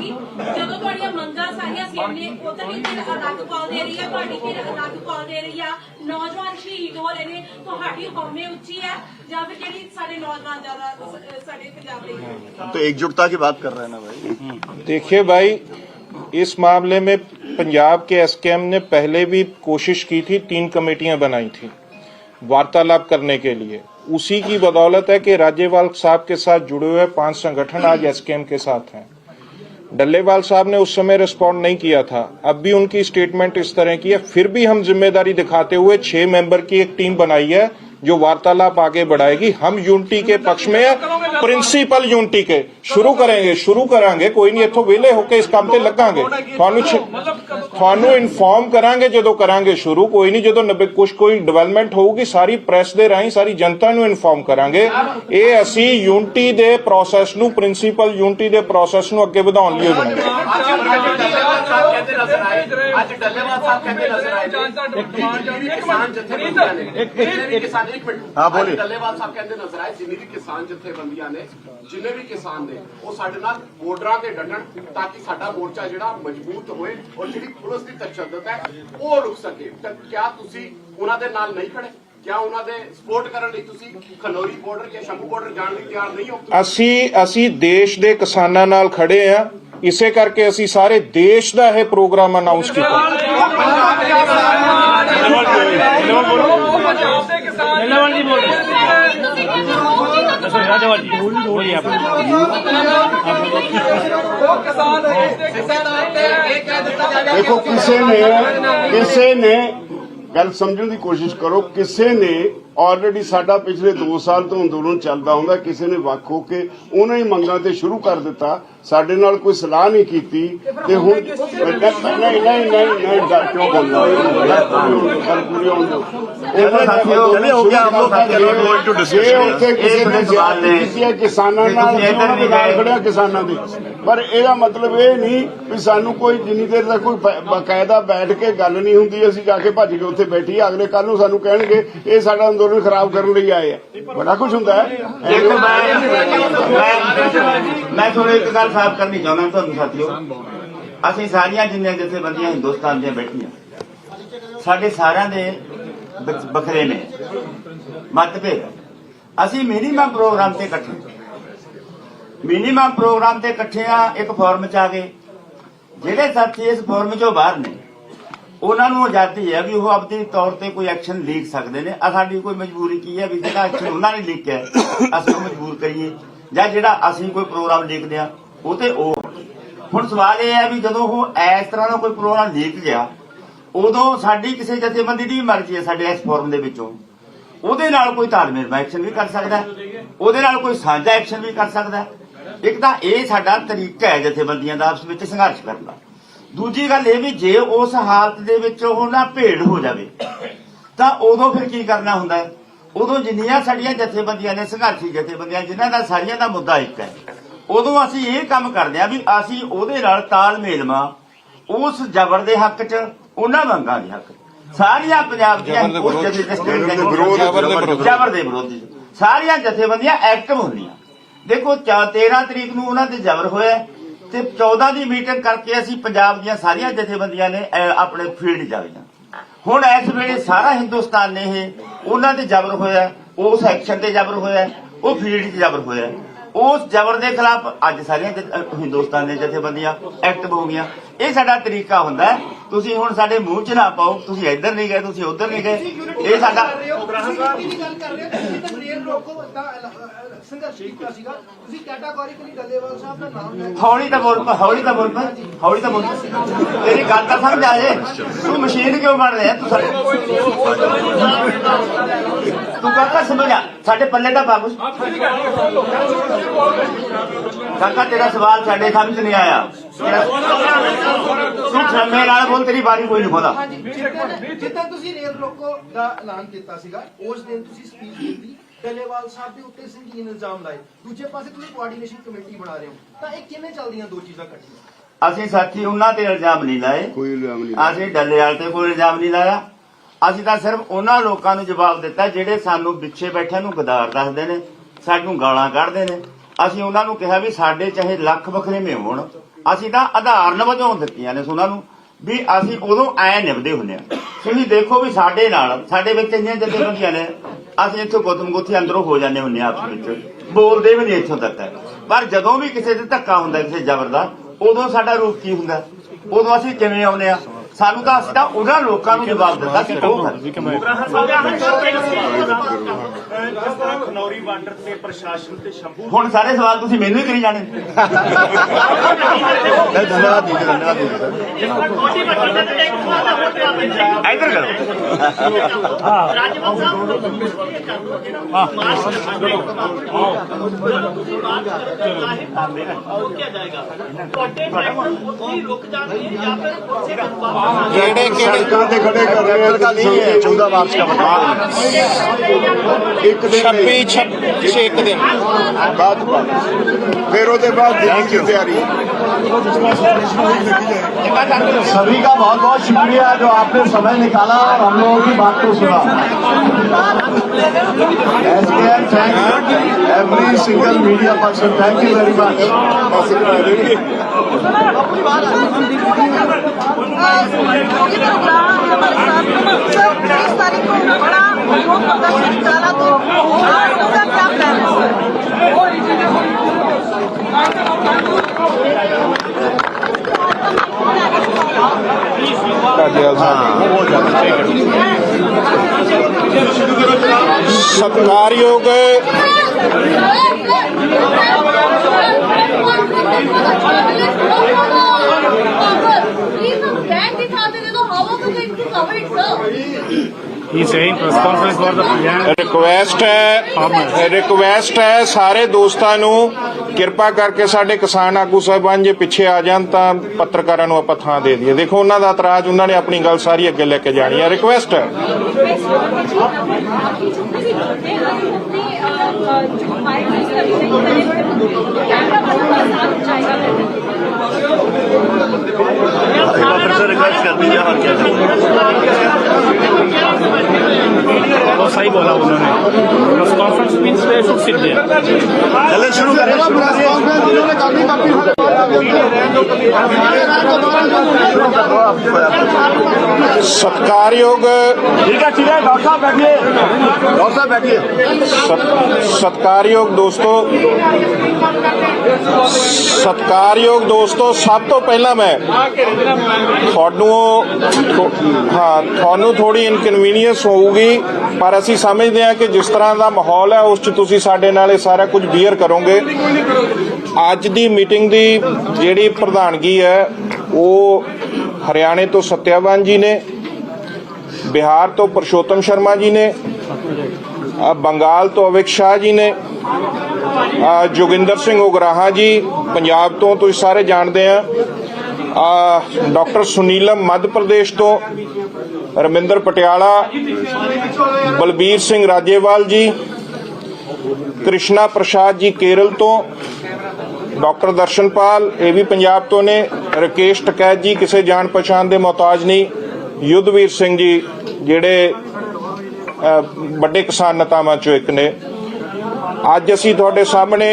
ਜਦੋਂ ਤੁਹਾਡੀਆਂ ਮੰਗਾਂ ਸਾਰੀਆਂ ਸਾਹਮਣੇ ਉਧਰ ਵੀ ਫਿਰ ਅਲੱਗ ਕਾਲ ਦੇ ਰਹੀ ਆ, ਤੁਹਾਡੀ ਫਿਰ ਅਲੱਗ ਕਾਲ ਦੇ ਰਹੀ ਆ, ਨੌਜਵਾਨ ਸ਼ਹੀਦ ਹੋ ਰਹੇ ਨੇ, ਤੁਹਾਡੀ ਹਉਮੈ ਉੱਚੀ ਹੈ ਜਾਂ ਫਿਰ ਜਿਹੜੀ ਸਾਡੇ ਨੌਜਵਾਨ ਜ਼ਿਆਦਾ ਸਾਡੇ ਪੰਜਾਬ ਲਈ? तो एकजुटता की बात कर रहे हैं ना भाई। देखिए भाई, इस मामले में पंजाब के एसकेएम ने पहले भी कोशिश की थी, 3 कमेटियां बनाई थी वार्तालाप करने के लिए। उसी की बदौलत है कि राज्यपाल साहब के साथ जुड़े हुए 5 संगठन आज एसकेएम के साथ हैं। डल्लेवाल साहब ने उस समय रिस्पॉन्ड नहीं किया था, अब भी उनकी स्टेटमेंट इस तरह की है। फिर भी हम जिम्मेदारी दिखाते हुए 6 मेंबर की एक टीम बनाई है जो वार्तालाप आगे बढ़ाएगी। हम यूनिटी के पक्ष में है, प्रिंसिपल यूनिटी के शुरू करांगे, कोई नहीं इत्थों वेले होके इस काम ते लगांगे, थानू इन्फॉर्म करांगे जदों करांगे शुरू, कोई नहीं जदों कुछ कोई डेवलपमेंट होगी सारी प्रेस दे राहीं सारी जनता नू इन्फॉर्म करांगे। ये असी यूनिटी दे प्रोसैस नू, प्रिंसिपल यूनिटी दे प्रोसैस नू अगे वधाउण लई बनाया। हाँ बोलिए। ਡੱਲੇਵਾਲ ਸਾਹਿਬ ਕਹਿੰਦੇ ਨਜ਼ਰ ਆਏ ਜਿੰਨੀ ਵੀ ਕਿਸਾਨ ਜਥੇਬੰਦੀਆਂ ਨੇ ਜਿੰਨੇ ਵੀ ਕਿਸਾਨ ਨੇ ਉਹ ਸਾਡੇ ਨਾਲ ਬਾਰਡਰਾਂ ਤੇ ਡਟਣ ਤਾਂ ਕਿ ਸਾਡਾ ਮੋਰਚਾ ਜਿਹੜਾ ਮਜ਼ਬੂਤ ਹੋਏ ਔਰ ਜਿਹੜੀ ਪੁਲਿਸ ਦੀ ਤਸ਼ੱਦਦ ਹੈ ਉਹ ਰੁਕ ਸਕੇ। ਤਾਂ ਕਿਆ ਤੁਸੀਂ ਉਹਨਾਂ ਦੇ ਨਾਲ ਨਹੀਂ ਖੜੇ? ਕਿਆ ਉਹਨਾਂ ਦੇ ਸਪੋਰਟ ਕਰਨ ਲਈ ਤੁਸੀਂ ਖਨੌਰੀ ਬਾਰਡਰ ਜਾਂ ਸ਼ੰਭੂ ਬਾਰਡਰ ਜਾਣ ਲਈ ਤਿਆਰ ਨਹੀਂ ਹੋ? ਅਸੀਂ ਦੇਸ਼ ਦੇ ਕਿਸਾਨਾਂ ਨਾਲ ਖੜੇ ਆ, ਇਸੇ ਕਰਕੇ ਅਸੀਂ ਸਾਰੇ ਦੇਸ਼ ਦਾ ਇਹ ਪ੍ਰੋਗਰਾਮ ਅਨਾਉਂਸ ਕੀਤਾ। देखो किसी ने गल समझने की कोशिश करो, किसी ने ऑलरेडी साडा पिछले 2 साल तो अंदोलन चलता होंदा, किसी ने वख होके उन्हां ही मंगां ते शुरू कर दिता, साडे नाल कोई सलाह नहीं कीती ते हुण नहीं गल क्यों बोलदा गल पूरी होण दो। किसानां नाल खड़िया किसानां दे, पर ਇਹਦਾ मतलब ਇਹ नहीं भी सानू कोई जिन्नी देर तक कोई बाकायदा बैठ के गल नहीं हुंदी ਅਸੀਂ ਜਾ ਕੇ ਭੱਜ ਕੇ ਉੱਥੇ ਬੈਠੀ ਅਗਲੇ ਕੱਲ ਨੂੰ ਸਾਨੂੰ ਕਹਿਣਗੇ ਇਹ ਸਾਡਾ ਅੰਦੋਲਨ ਖਰਾਬ ਕਰਨ ਲਈ ਆਏ ਆ। ਬੜਾ ਕੁਝ ਹੁੰਦਾ ਹੈ। ਦੇਖੋ ਮੈਂ ਤੁਹਾਨੂੰ ਇੱਕ ਗੱਲ ਸਾਫ਼ ਕਰਨੀ ਚਾਹੁੰਦਾ ਤੁਹਾਨੂੰ ਸਾਥੀਓ, ਅਸੀਂ ਸਾਰੀਆਂ ਜਿੰਨੀਆਂ ਜਥੇਬੰਦੀਆਂ ਹਿੰਦੁਸਤਾਨ ਦੀਆਂ ਬੈਠੀਆਂ, ਸਾਡੇ ਸਾਰਿਆਂ ਦੇ ਵੱਖਰੇ ਨੇ ਮਤਭੇਦ। ਅਸੀਂ ਮਿਨੀਮਮ ਪ੍ਰੋਗਰਾਮ ਤੇ ਇਕੱਠੇ ਆ, ਇੱਕ ਫੋਰਮ ਚ ਆ ਗਏ। ਜਿਹੜੇ ਸਾਥੀ ਇਸ ਫੋਰਮ ਚੋਂ ਬਾਹਰ ਨੇ ਉਹਨਾਂ ਨੂੰ ਆਜ਼ਾਦੀ ਹੈ ਵੀ ਉਹ ਆਪਣੀ ਤੌਰ ਤੇ ਕੋਈ ਐਕਸ਼ਨ ਲਿਖ ਸਕਦੇ ਨੇ। ਸਾਡੀ ਕੋਈ ਮਜਬੂਰੀ ਕੀ ਹੈ ਵੀ ਜਿਹੜਾ ਐਕਸ਼ਨ ਉਹਨਾਂ ਨੇ ਲਿਖਿਆ ਅਸੀਂ ਉਹ ਮਜਬੂਰ ਕਰੀਏ, ਜਾਂ ਜਿਹੜਾ ਅਸੀਂ ਕੋਈ ਪ੍ਰੋਗਰਾਮ ਲਿਖਦੇ ਆ ਉਹ ਤੇ ਉਹ। ਹੁਣ ਸਵਾਲ ਇਹ ਹੈ ਵੀ ਜਦੋਂ ਉਹ ਇਸ ਤਰ੍ਹਾਂ ਦਾ ਕੋਈ ਪ੍ਰੋਗਰਾਮ ਲਿਖ ਗਿਆ ਉਦੋਂ ਸਾਡੀ ਕਿਸੇ ਜਥੇਬੰਦੀ ਦੀ ਮਰਜ਼ੀ ਹੈ ਸਾਡੇ ਇਸ ਫੋਰਮ ਦੇ ਵਿੱਚੋਂ ਉਹਦੇ ਨਾਲ ਕੋਈ ਤਾਲਮੇਲ ਐਕਸ਼ਨ ਵੀ ਕਰ ਸਕਦਾ, ਉਹਦੇ ਨਾਲ ਕੋਈ ਸਾਂਝਾ ਐਕਸ਼ਨ ਵੀ ਕਰ ਸਕਦਾ। ਇੱਕ ਤਾਂ ਇਹ ਸਾਡਾ ਤਰੀਕਾ ਹੈ ਜਥੇਬੰਦੀਆਂ ਦਾ ਆਪਸ ਵਿੱਚ ਸੰਘਰਸ਼ ਕਰਨ ਦਾ। ਦੂਜੀ ਗੱਲ ਇਹ ਵੀ ਜੇ ਉਸ ਹਾਲਤ ਦੇ ਵਿੱਚ ਉਹ ਨਾ ਭੇੜ ਹੋ ਜਾਵੇ ਤਾਂ ਉਦੋਂ ਫਿਰ ਕੀ ਕਰਨਾ ਹੁੰਦਾ ਹੈ? ਉਦੋਂ ਜਿੰਨੀਆਂ ਸਾਡੀਆਂ ਜਥੇਬੰਦੀਆਂ ਨੇ ਸੰਘਰਸ਼ੀ ਜਥੇਬੰਦੀਆਂ ਜਿਨ੍ਹਾਂ ਦਾ ਸਾਰੀਆਂ ਦਾ ਮੁੱਦਾ ਇੱਕ ਹੈ, ਉਦੋਂ ਅਸੀਂ ਇਹ ਕੰਮ ਕਰਦੇ ਹਾਂ ਵੀ ਅਸੀਂ ਉਹਦੇ ਨਾਲ ਤਾਲਮੇਲਮਾ ਉਸ ਜ਼ਬਰ ਦੇ ਹੱਕ 'ਚ ਉਹਨਾਂ ਮੰਗਾਂ ਦੇ ਹੱਕ ਸਾਰੀਆਂ ਪੰਜਾਬ ਦੀਆਂ ਜ਼ਬਰ ਦੇ ਵਿਰੋਧੀ ਸਾਰੀਆਂ ਜਥੇਬੰਦੀਆਂ ਐਕਟਿਵ ਹੁੰਦੀਆਂ। ਦੇਖੋ 13 ਤਰੀਕ ਨੂੰ ਉਹਨਾਂ ਤੇ ਜ਼ਬਰ ਹੋਇਆ ਤੇ 14 ਦੀ ਮੀਟਿੰਗ ਕਰਕੇ ਅਸੀਂ ਪੰਜਾਬ ਦੀਆਂ ਸਾਰੀਆਂ ਜਥੇਬੰਦੀਆਂ ਨੇ ਆਪਣੇ ਫੀਲਡ ਜਾਈਆਂ। ਹੁਣ ਇਸ ਵੇਲੇ ਸਾਰਾ ਹਿੰਦੁਸਤਾਨ ਨੇ ਇਹ ਉਹਨਾਂ ਤੇ ਜ਼ਬਰ ਹੋਇਆ, ਉਸ ਐਕਸ਼ਨ ਤੇ ਜ਼ਬਰ ਹੋਇਆ, ਉਹ ਫੀਲਡ 'ਚ ਜ਼ਬਰ ਹੋਇਆ। ਉਸ ਜ਼ਬਰ ਦੇ ਖਿਲਾਫ ਅੱਜ ਸਾਰੀਆਂ ਹਿੰਦੁਸਤਾਨ ਦੀਆਂ ਜਥੇਬੰਦੀਆਂ ਐਕਟਿਵ ਹੋ ਗਈਆਂ। ਇਹ ਸਾਡਾ ਤਰੀਕਾ ਹੁੰਦਾ ਹੈ। ਤੁਸੀਂ ਹੁਣ ਸਾਡੇ ਮੂੰਹ 'ਚ ਨਾ ਪਾਓ ਤੁਸੀਂ ਇੱਧਰ ਨਹੀਂ ਗਏ ਤੁਸੀਂ ਉੱਧਰ ਨਹੀਂ ਗਏ, ਇਹ ਸਾਡਾ ਸੰਘਰਸ਼ ਕੀਤਾ ਸੀਗਾ। ਤੁਸੀਂ ਕੈਟਾਗੋਰੀਕਲੀ ਡੱਲੇਵਾਲ ਸਾਹਿਬ ਦਾ ਨਾਮ ਲੈ ਹੌਲੀ ਤਾਂ ਬੋਲ ਤੇਰੀ ਗੱਲ ਤਾਂ ਸਮਝ ਆ ਜੇ। ਤੂੰ ਮਸ਼ੀਨ ਕਿਉਂ ਬਣ ਰਿਹਾ? ਤੂੰ ਕਾਕਾ ਸਮਝ ਆ ਸਾਡੇ ਪੱਲੇ ਦਾ ਪਾ ਕੁਛ। ਕਾਕਾ ਤੇਰਾ ਸਵਾਲ ਸਾਡੇ ਸਮਝ ਨਹੀਂ ਆਇਆ। ਤੂੰ ਸਮੇਂ ਨਾਲ ਬੋਲ, ਤੇਰੀ ਬਾਰੀ ਕੋਈ ਨਹੀਂ ਖੋਦਾ। ਜਿੱਦਾਂ ਤੁਸੀਂ ਰੇਲ ਰੋਕੋ ਦਾ ਐਲਾਨ ਕੀਤਾ ਸੀਗਾ ਉਸ ਦਿਨ ਤੁਸੀਂ ਸਪੀਚ ਦਿੱਤੀ, ਡੱਲੇਵਾਲ ਸਾਹਿਬ ਦੇ ਉੱਤੇ ਸੰਗੀਨ ਇਲਜ਼ਾਮ ਲਾਏ, ਦੂਜੇ ਪਾਸੇ ਤੁਸੀਂ ਕੋਆਰਡੀਨੇਸ਼ਨ ਕਮੇਟੀ ਬਣਾ ਰਹੇ ਹੋ, ਤਾਂ ਇਹ ਕਿਵੇਂ ਚੱਲਦੀਆਂ ਦੋ ਚੀਜ਼ਾਂ ਇਕੱਠੀਆਂ? ਅਸੀਂ ਸਾਥੀ ਉਹਨਾਂ ਤੇ ਇਲਜ਼ਾਮ ਨਹੀਂ ਲਾਏ, ਕੋਈ ਇਲਜ਼ਾਮ ਨਹੀਂ। ਅਸੀਂ ਡੱਲੇਵਾਲ ਤੇ ਕੋਈ ਇਲਜ਼ਾਮ ਨਹੀਂ ਲਾਇਆ। ਅਸੀਂ ਤਾਂ ਸਿਰਫ ਉਹਨਾਂ ਲੋਕਾਂ ਨੂੰ ਜਵਾਬ ਦਿੱਤਾ ਜਿਹੜੇ ਸਾਨੂੰ ਪਿੱਛੇ ਬੈਠਿਆਂ ਨੂੰ ਗਦਾਰ ਦੱਸਦੇ ਨੇ, ਸਾਨੂੰ ਗਾਲਾਂ ਕੱਢਦੇ ਨੇ। ਅਸੀਂ ਉਹਨਾਂ ਨੂੰ ਕਿਹਾ ਵੀ ਸਾਡੇ ਚਾਹੇ ਲੱਖ ਵੱਖਰੇ ਹੋਣ, ਅਸੀਂ ਤਾਂ ਆਧਾਰਨ ਵਜੋਂ ਦਿੱਤੀਆਂ ਨੇ ਉਹਨਾਂ ਨੂੰ ਵੀ ਅਸੀਂ ਉਦੋਂ ਐ ਨਿਭਦੇ ਹੁੰਦੇ ਆ। ਤੁਸੀਂ ਦੇਖੋ ਵੀ ਸਾਡੇ ਨਾਲ ਸਾਡੇ ਵਿੱਚ ਇੰਨੀਆਂ ਜਥੇਬੰਦੀਆਂ ਨੇ, ਅਸੀਂ ਇੱਥੋਂ ਗੁੱਥਮ-ਗੁੱਥੀ ਅੰਦਰੋਂ ਹੋ ਜਾਂਦੇ ਹੁੰਦੇ ਆ ਆਪਸ ਵਿੱਚ, ਬੋਲਦੇ ਵੀ ਨਹੀਂ ਇੱਥੋਂ ਤੱਕ। ਪਰ ਜਦੋਂ ਵੀ ਕਿਸੇ ਤੇ ਧੱਕਾ ਹੁੰਦਾ ਕਿਸੇ ਜ਼ਬਰ ਦਾ, ਉਦੋਂ ਸਾਡਾ ਰੂਪ ਕੀ ਹੁੰਦਾ? ਉਦੋਂ ਅਸੀਂ ਕਿਵੇਂ ਆਉਂਦੇ ਆ? ਸਾਨੂੰ ਤਾਂ ਅਸੀਂ ਤਾਂ ਉਹਨਾਂ ਲੋਕਾਂ ਨੂੰ ਜਵਾਬ ਦਿੱਤਾ ਸੀ ਉਹ ਖਨੌਰੀ ਬਾਰਡਰ ਤੇ ਪ੍ਰਸ਼ਾਸਨ ਤੇ ਸ਼ੰਭੂ ਹੁਣ ਸਾਰੇ ਸਵਾਲ ਤੁਸੀਂ ਮੈਨੂੰ ਹੀ ਕਰੀ ਜਾਣੇ ਧੰਨਵਾਦ ਜੀ ਇੱਧਰ ਕਰੋ सड़कों पे खड़े कर रहे हैं नहीं है 14 मार्च का एक दिन 26 एक दिन बाद फिर उसके बाद दिल्ली की तैयारी सभी का बहुत बहुत शुक्रिया जो आपने समय निकाला और हम लोगों की बात को सुना। SKM thank every single media person, thank you very much. सत्कारयोग ਰਿਕਵੈਸਟ ਹੈ ਸਾਰੇ ਦੋਸਤਾਂ ਨੂੰ ਕਿਰਪਾ ਕਰਕੇ ਸਾਡੇ ਕਿਸਾਨ ਆਗੂ ਸਾਹਿਬਾਨ ਜੇ ਪਿੱਛੇ ਆ ਜਾਣ ਤਾਂ ਪੱਤਰਕਾਰਾਂ ਨੂੰ ਆਪਾਂ ਥਾਂ ਦੇ ਦਈਏ। ਦੇਖੋ ਉਹਨਾਂ ਦਾ ਇਤਰਾਜ਼, ਉਹਨਾਂ ਨੇ ਆਪਣੀ ਗੱਲ ਸਾਰੀ ਅੱਗੇ ਲੈ ਕੇ ਜਾਣੀ ਹੈ। ਰਿਕਵੈਸਟ ਹੈ वो सही बोला उन्होंने। Press conference means they should sit there. चलिए शुरू करें। सत्कारयोग ठीक है डॉक्टर साहब बैठिए, डॉक्टर साहब बैठिए। सत्कारयोग ਦੋਸਤੋ ਸਭ ਤੋਂ ਪਹਿਲਾਂ ਮੈਂ ਤੁਹਾਨੂੰ ਥੋੜੀ ਇਨਕਨਵੀਨੀਅੰਸ ਹੋਊਗੀ, ਪਰ ਅਸੀਂ ਸਮਝਦੇ ਹਾਂ ਕਿ ਜਿਸ ਤਰ੍ਹਾਂ ਦਾ ਮਾਹੌਲ ਹੈ ਉਸ 'ਚ ਤੁਸੀਂ ਸਾਡੇ ਨਾਲ ਇਹ ਸਾਰਾ ਕੁਝ ਬੀਅਰ ਕਰੋਗੇ। ਅੱਜ ਦੀ ਮੀਟਿੰਗ ਦੀ ਜਿਹੜੀ ਪ੍ਰਧਾਨਗੀ ਹੈ ਉਹ ਹਰਿਆਣੇ ਤੋਂ ਸਤਿਆਵਾਨ ਜੀ ਨੇ, ਬਿਹਾਰ ਤੋਂ ਪੁਰਸ਼ੋਤਮ ਸ਼ਰਮਾ ਜੀ ਨੇ, ਬੰਗਾਲ ਤੋਂ ਅਵਿਕ ਸ਼ਾਹ ਜੀ ਨੇ, जोगिंदर सिंह उगराहा जी पंजाब तो तुसीं सारे जानते हैं, डॉक्टर सुनीलम मध्य प्रदेश तो, रमिंदर पटियाला, बलबीर सिंह राजेवाल जी, कृष्णा प्रसाद जी केरल तो, डॉक्टर दर्शनपाल ये भी पंजाब तो ने, राकेश टकैत जी किसी जान पहचान के मोहताज नहीं, युद्धवीर सिंह जी जेडे बड़े किसान नेतावां चों एक ने। आज असी थोड़े सामने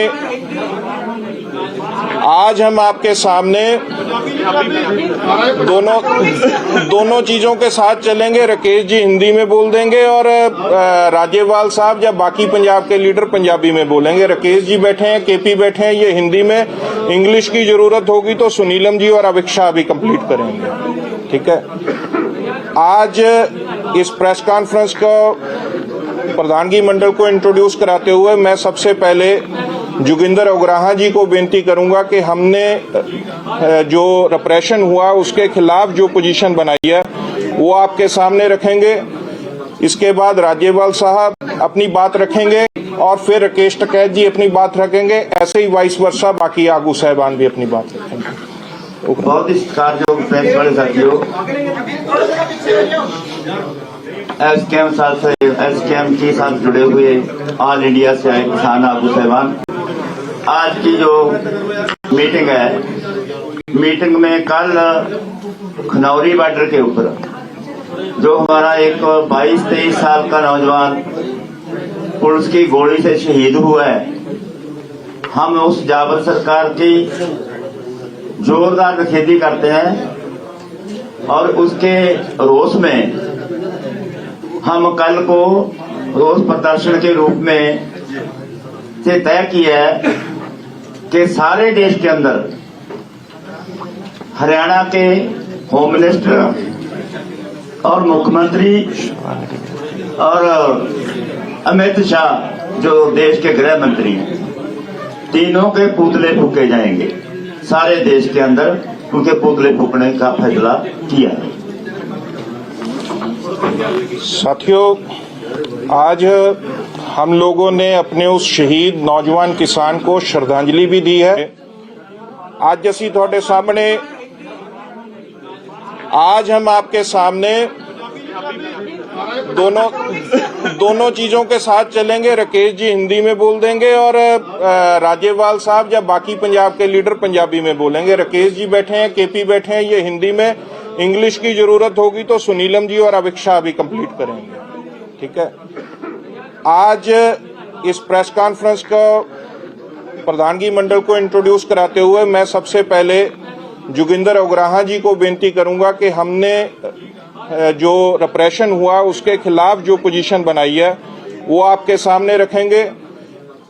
हम आपके सामने दोनों चीजों के साथ चलेंगे। राकेश जी हिंदी में बोल देंगे और राजेवाल साहब या बाकी पंजाब के लीडर पंजाबी में बोलेंगे। राकेश जी बैठे हैं, केपी बैठे हैं, ये हिंदी में, इंग्लिश की जरूरत होगी तो सुनीलम जी और अविक शाह भी कंप्लीट करेंगे। ठीक है। आज इस प्रेस कॉन्फ्रेंस को प्रधानगी मंडल को इंट्रोड्यूस कराते हुए मैं सबसे पहले जोगिंदर उगराहा जी को बेनती करूंगा कि हमने जो रिप्रेशन हुआ उसके खिलाफ जो पोजीशन बनाई है वो आपके सामने रखेंगे। इसके बाद राजेवाल साहब अपनी बात रखेंगे और फिर राकेश टकैत जी अपनी बात रखेंगे। ऐसे ही वाइस वर्सा बाकी आगू साहबान भी अपनी बात रखेंगे। बहुत ही सत्कारयोग प्रेस वाले साथियों, एसकेएम के साथ जुड़े हुए ऑल इंडिया से आए किसान आगू साहबान, आज की जो मीटिंग है, मीटिंग में कल खनौरी बॉर्डर के ऊपर जो हमारा एक 22-23 साल का नौजवान पुलिस की गोली से शहीद हुआ है, हम उस जाबर सरकार की जोरदार निखेधी करते हैं और उसके रोष में हम कल को रोष प्रदर्शन के रूप में से तय किया है कि सारे देश के अंदर हरियाणा के होम मिनिस्टर और मुख्यमंत्री और अमित शाह जो देश के गृह मंत्री हैं, तीनों के पुतले फूके जाएंगे। सारे देश के अंदर उनके पुतले फूकने का फैसला किया है। साथियों, आज हम लोगों ने अपने उस शहीद नौजवान किसान को श्रद्धांजलि भी दी है। आज जैसी थोड़े सामने, आज हम आपके सामने दोनों चीजों के साथ चलेंगे। राकेश जी हिंदी में बोल देंगे और राज्यपाल साहब या बाकी पंजाब के लीडर पंजाबी में बोलेंगे। राकेश जी बैठे हैं, केपी बैठे हैं, ये हिंदी में। इंग्लिश की जरूरत होगी तो सुनीलम जी और अभिक शाह भी कंप्लीट करेंगे, ठीक है। आज इस प्रेस कॉन्फ्रेंस का प्रधानगी मंडल को इंट्रोड्यूस कराते हुए मैं सबसे पहले जोगिंदर उग्राहा जी को बेनती करूंगा कि हमने जो रिप्रेशन हुआ उसके खिलाफ जो पोजीशन बनाई है वो आपके सामने रखेंगे।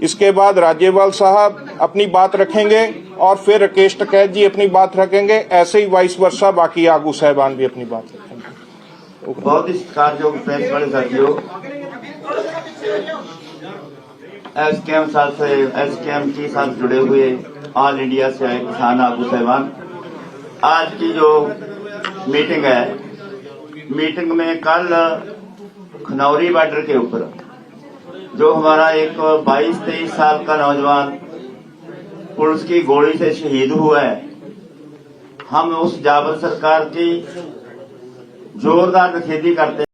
इसके बाद राज्यपाल साहब अपनी बात रखेंगे और फिर राकेश टिकैत जी अपनी बात रखेंगे। ऐसे ही वाइस वर्सा बाकी आगू साहबान भी अपनी बात रखेंगे। बहुत ही सत्कारयोग प्रेस वाले साथियों, एसकेएम के साथ जुड़े हुए ऑल इंडिया से आए किसान आगू साहबान, आज की जो मीटिंग है, मीटिंग में कल खनौरी बॉर्डर के ऊपर जो हमारा एक 22-23 साल का नौजवान पुलिस की गोली से शहीद हुआ है, हम उस जाबर सरकार की जोरदार निखेधी करते हैं।